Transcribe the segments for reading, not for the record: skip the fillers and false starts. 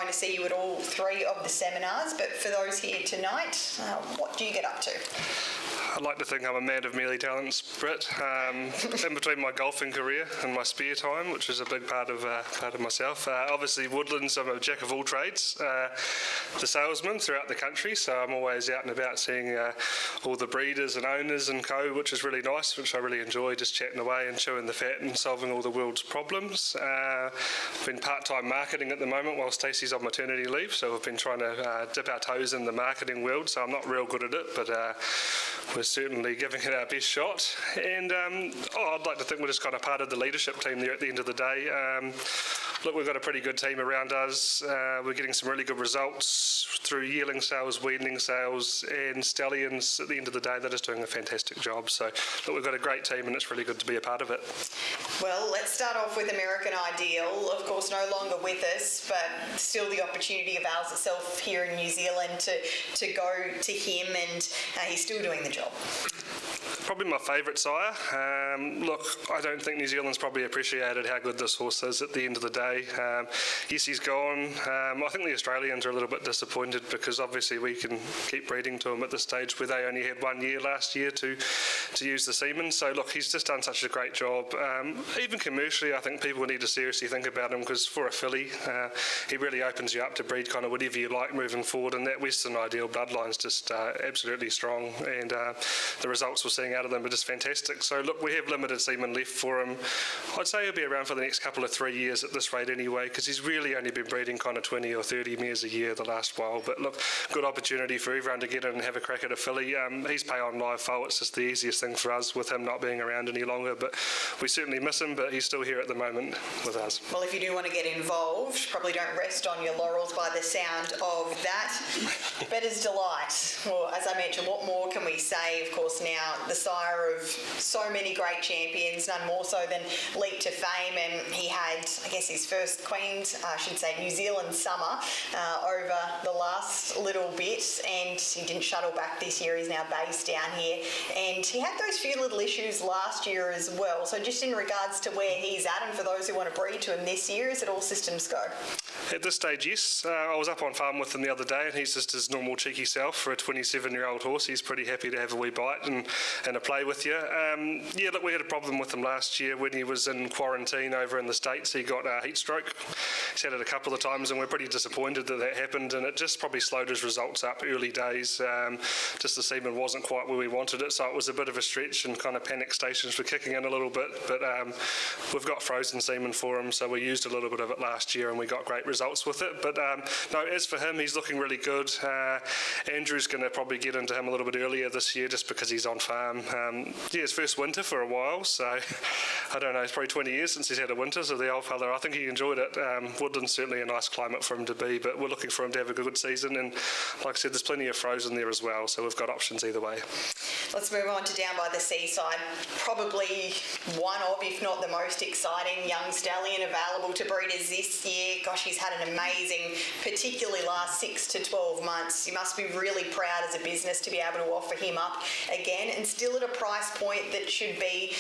going to see you at all 3 of the seminars, but for those here tonight, what do you get up to? I'd like to think I'm a man of many talents, Britt. In between my golfing career and my spare time, which is a big part of myself. Obviously, Woodlands, I'm a jack of all trades, the salesman throughout the country, so I'm always out and about seeing all the breeders and owners and co, which is really nice, which I really enjoy, just chatting away and chewing the fat and solving all the world's problems. I've been part-time marketing at the moment while Stacey's on maternity leave, so we've been trying to dip our toes in the marketing world, so I'm not real good at it, but we're certainly giving it our best shot. And I'd like to think we're just kind of part of the leadership team there at the end of the day. Look, we've got a pretty good team around us. We're getting some really good results through yearling sales, weaning sales, and stallions. At the end of the day, they're just doing a fantastic job. So, look, we've got a great team, and it's really good to be a part of it. Well, let's start off with American Ideal. Of course, no longer with us, but still the opportunity avails itself here in New Zealand to go to him, and he's still doing the job. Probably my favourite sire. Look, I don't think New Zealand's probably appreciated how good this horse is at the end of the day. Yes, he's gone. I think the Australians are a little bit disappointed because obviously we can keep breeding to him at this stage where they only had 1 year last year to use the semen. So look, he's just done such a great job. Even commercially, I think people need to seriously think about him because for a filly, he really opens you up to breed kind of whatever you like moving forward, and that Western Ideal bloodline's just absolutely strong, and the results we're seeing out of them are just fantastic. So look, we have limited semen left for him. I'd say he'll be around for the next couple of 3 years at this rate anyway, because he's really only been breeding kind of 20 or 30 mares a year the last while. But look, good opportunity for everyone to get in and have a crack at a filly. He's pay on live foal. It's just the easiest thing for us with him not being around any longer, but we certainly miss him, but he's still here at the moment with us. Well, if you do want to get involved, probably don't rest on your laurels by the sound of that. Bettor's Delight. Well, as I mentioned, what more can we say? Of course, now the sire of so many great champions, none more so than Leap to Fame, and he had, I guess, his first New Zealand summer over the last little bit, and he didn't shuttle back this year. He's now based down here, and he had those few little issues last year as well. So just in regards to where he's at, and for those who want to breed to him this year, is it all systems go? At this stage, yes. I was up on farm with him the other day, and he's just his normal cheeky self for a 27-year-old horse. He's pretty happy to have a wee bite and a play with you. Yeah, look, we had a problem with him last year when he was in quarantine over in the States. He got a heat stroke. He's had it a couple of times, and we're pretty disappointed that happened, and it just probably slowed his results up early days. Just the semen wasn't quite where we wanted it, so it was a bit of a stretch, and kind of panic stations were kicking in a little bit, but we've got frozen semen for him, so we used a little bit of it last year, and we got great results with it. But no, as for him, he's looking really good. Andrew's going to probably get into him a little bit earlier this year just because he's on farm. Yeah, his first winter for a while, so I don't know, it's probably 20 years since he's had a winter, so the old fella, I think he enjoyed it. Woodland's certainly a nice climate for him to be, but we're looking for him to have a good season, and like I said, there's plenty of frozen there as well, so we've got options either way. Let's move on to Down by the Seaside. Probably one of, if not the most exciting young stallion available to breeders this year. Gosh, he's had an amazing, particularly last 6 to 12 months. You must be really proud as a business to be able to offer him up again, and still at a price point that should be,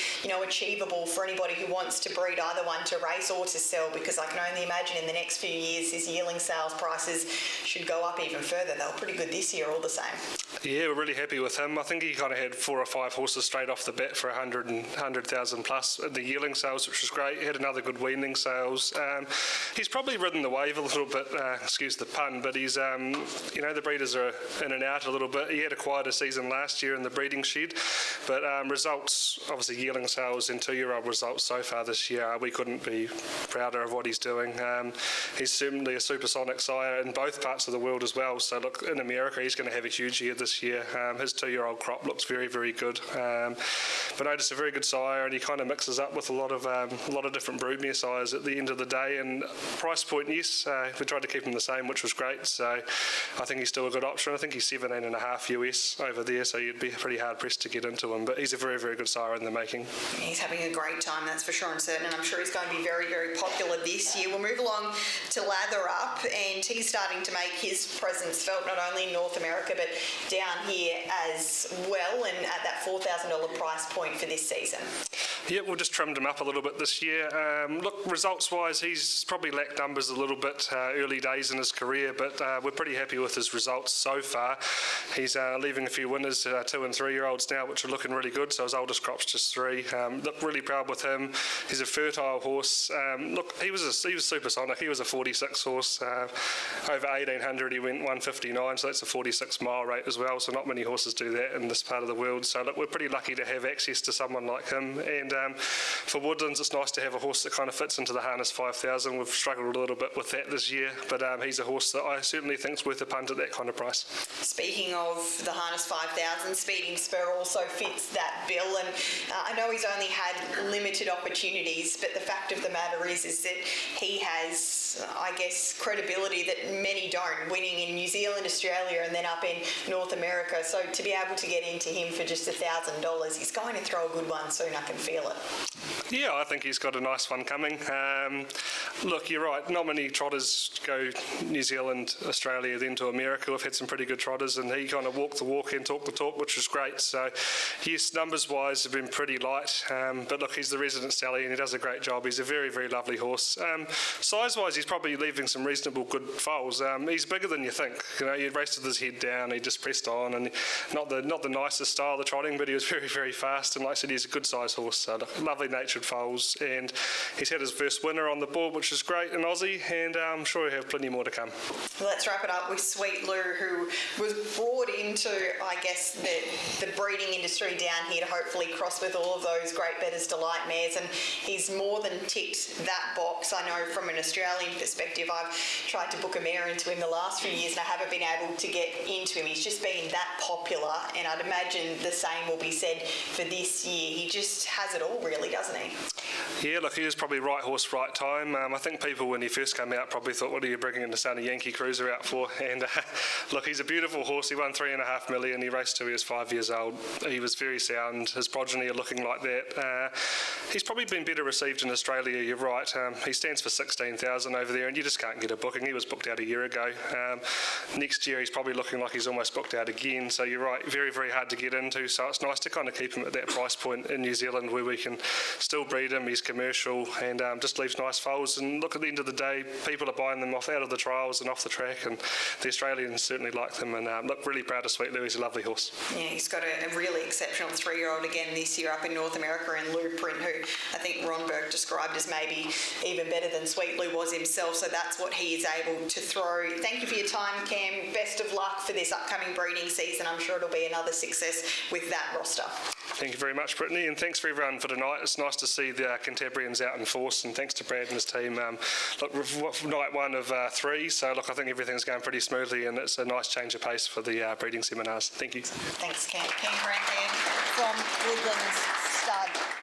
achievable for anybody who wants to breed either one to race or to sell, because I can only imagine in the next few years his yearling sales prices should go up even further. They were pretty good this year all the same. Yeah, we're really happy with him. I think he kind of had 4 or 5 horses straight off the bat for 100,000 plus in the yearling sales, which was great. He had another good weaning sales. He's probably ridden the wave a little bit, excuse the pun, but he's, the breeders are in and out a little bit. He had a quieter season last year in the breeding shed, but results, obviously yearling sales and 2-year-old results so far this year, we couldn't be prouder of what he's doing. He's certainly a supersonic sire in both parts of the world as well. So look, in America, he's going to have a huge year this year. His 2-year-old crop looks very, very good. But no, just a very good sire, and he kind of mixes up with a lot of different broodmare sires at the end of the day. And price point, yes, we tried to keep him the same, which was great. So I think he's still a good option. I think he's 17.5 US over there, so you'd be pretty hard pressed to get into him. But he's a very, very good sire in the making. He's having a great time, that's for sure and certain, and I'm sure he's going to be very, very popular fella this year. We'll move along to Lather-Up, and he's starting to make his presence felt not only in North America but down here as well, and at that $4,000 price point for this season. Yeah, we'll just trimmed him up a little bit this year. Look, results-wise, he's probably lacked numbers a little bit early days in his career, but we're pretty happy with his results so far. He's leaving a few winners, 2 and 3 year olds now, which are looking really good. So his oldest crop's just 3. Look, really proud with him. He's a fertile horse. Look, he was supersonic. He was a 46 horse. Over 1800, he went 159. So that's a 46 mile rate as well. So not many horses do that in this part of the world. So look, we're pretty lucky to have access to someone like him. And for Woodlands, it's nice to have a horse that kind of fits into the harness 5,000. We've struggled a little bit with that this year, but he's a horse that I certainly think's worth a punt at that kind of price. Speaking of the harness 5,000, Speeding Spur also fits that bill, and I know he's only had limited opportunities, but the fact of the matter is that he has, I guess, credibility that many don't, winning in New Zealand, Australia, and then up in North America. So to be able to get into him for just $1,000, he's going to throw a good one soon. I can feel it. Yeah, I think he's got a nice one coming. Look, you're right. Not many trotters go New Zealand, Australia, then to America. We've had some pretty good trotters, and he kind of walked the walk and talked the talk, which was great. So, yes, numbers-wise have been pretty light. But look, he's the resident Stallion. He does a great job. He's a very, very lovely horse. Size-wise, he's probably leaving some reasonable good foals. He's bigger than you think. You know, he raced with his head down. He just pressed on, and not the nicest style of trotting, but he was very, very fast. And like I said, he's a good-sized horse. So, look, lovely-natured foals, and he's had his first winner on the board, which is great in Aussie, and I'm sure he'll have plenty more to come. Let's wrap it up with Sweet Lou, who was brought into, I guess, the breeding industry down here to hopefully cross with all of those great Bettor's Delight mares, and he's more than ticked that box. I know from an Australian perspective, I've tried to book a mare into him the last few years, and I haven't been able to get into him. He's just been that popular, and I'd imagine the same will be said for this year. He just has it all, really, doesn't he? Yeah, look, he was probably right horse, right time. I think people, when he first came out, probably thought, what are you bringing the Sunny Yankee Cruiser out for? And look, he's a beautiful horse. He won $3.5 million. He raced till he was 5 years old. He was very sound. His progeny are looking like that. He's probably been better received in Australia, you're right. He stands for 16,000 over there, and you just can't get a booking. He was booked out a year ago. Next year, he's probably looking like he's almost booked out again. So you're right, very, very hard to get into. So it's nice to kind of keep him at that price point in New Zealand where we can still breed him. He's commercial and just leaves nice foals. And look, at the end of the day, people are buying them off out of the trials and off the track, and the Australians certainly like them. And look, really proud of Sweet Lou. He's a lovely horse. Yeah, he's got a really exceptional 3-year-old again this year up in North America in Lou Print, who I think Ron Burke described as maybe even better than Sweet Lou was himself. So that's what he is able to throw. Thank you for your time, Cam. Best of luck for this upcoming breeding season. I'm sure it'll be another success with that roster. Thank you very much, Brittany, and thanks for everyone for tonight. It's nice to see the Cantabrians out in force, and thanks to Brad and his team. Look, night 1 of 3, so look, I think everything's going pretty smoothly, and it's a nice change of pace for the breeding seminars. Thank you. Thanks, Cam. Cam Brandhead from Woodlands.